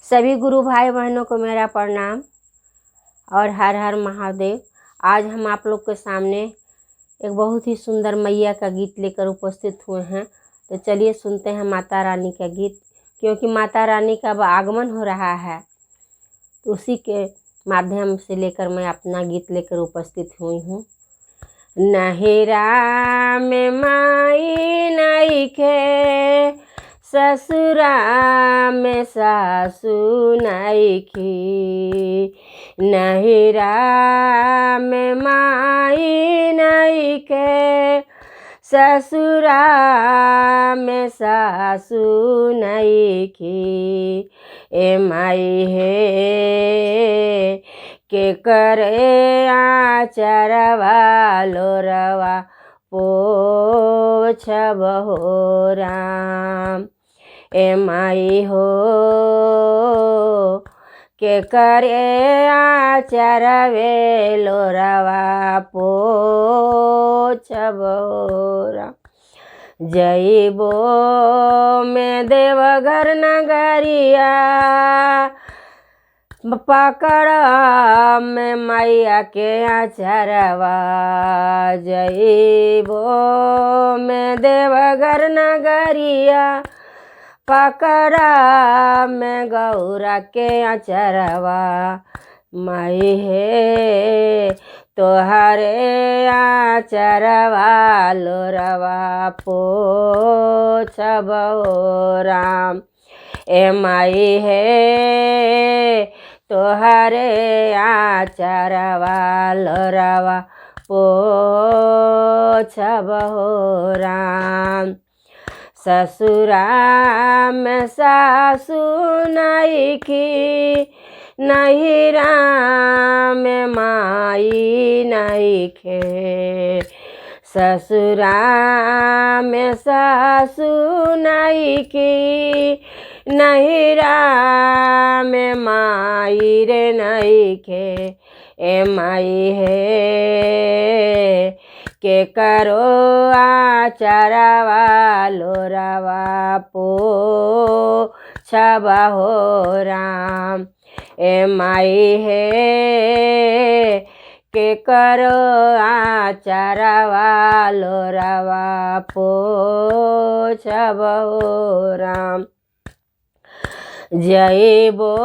सभी गुरु भाई बहनों को मेरा प्रणाम और हर हर महादेव। आज हम आप लोग के सामने एक बहुत ही सुंदर मैया का गीत लेकर उपस्थित हुए हैं। तो चलिए सुनते हैं माता रानी का गीत, क्योंकि माता रानी का अब आगमन हो रहा है, तो उसी के माध्यम से लेकर मैं अपना गीत लेकर उपस्थित हुई हूँ। नहिरा में माई नइखे, ससुरा में सासू नइखी। नहिरा में माई नइखे, ससुरा में सासू नइखी। ए माई हे के करे आचरवा लोरवा पोछब हो राम। ए माई हो के करे आचरवे लोरवा पोछब हो राम। जइबो में देवघर नगरिया, पकड़ में मैया के आचरवा। जइबो में देवघर नगरिया, पकड़ में गौरा के आचरवा। माई हे तोहरे आचरवा लोरवा पोछब हो राम। ए माई हे तोहरे आचरवा लोरवा पोछब हो राम। ससुरा में सासू नइखी, नहिरा में माई नइखे। ससुरा में सासू नइखी, नहिरा में माई रे नइखे। ए माई हे के करो आचरवा लोरवा पोछब हो राम। ए माई हे के करो आचरवा लोरवा पोछब हो राम। जइबो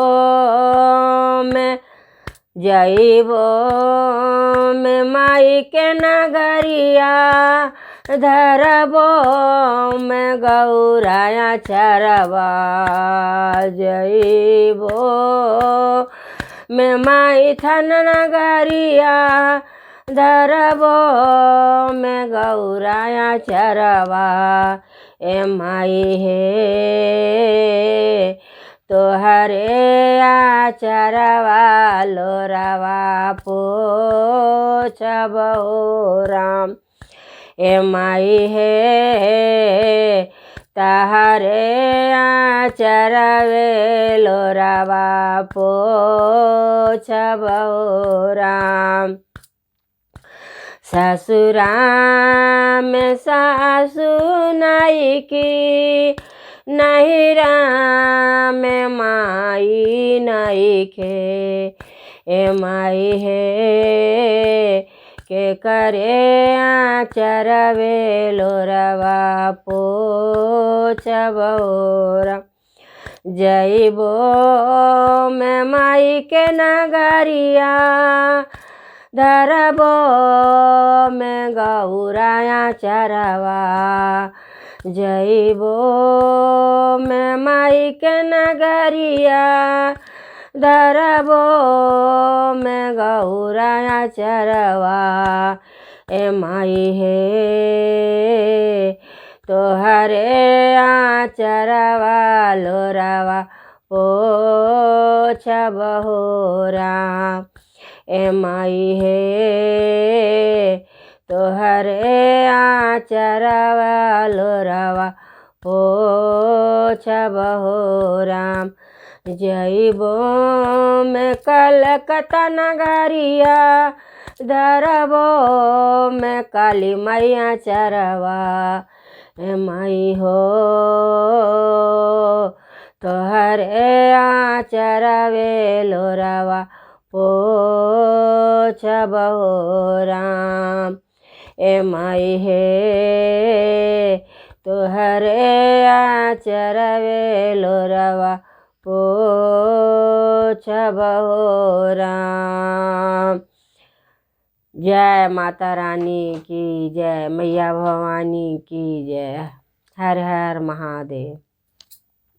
में माई के नगरिया, धरबो में गौरा आचरवा। जइबो में माई थन नगरिया, धरबो में गौरा आचरवा। ए माई हे तोहरे आचरवा लोरवा पोछब हो राम। ए माई हे तहरे आचरवे लोरवा पोछब हो राम। ससुरा में सासू नइखी, नहिरा में माई नइखे। ए माई हे के करे आचरवे लोरवा पोछब हो राम। जइबो में माई के नगरिया, धरबो में गौरा आचरवा। जइबो में माई के नगरिया, धरबो में गौरा आचरवा। ए माई हे तोहरे आचरवा लोरवा पोछब हो राम। ए माई हे तोहरे आचरवा लोरवा पोछब हो राम। जइबो में कलकत्ता नगरिया, धरबो में काली मैया आचरवा। ए माई हो तोहरे आचरवे लोरवा पोछबहो राम। ए माई हे तोहरे आचरवे लोरवा पोछबहो राम। जय माता रानी की जय, मैया भवानी की जय। हर हर महादेव।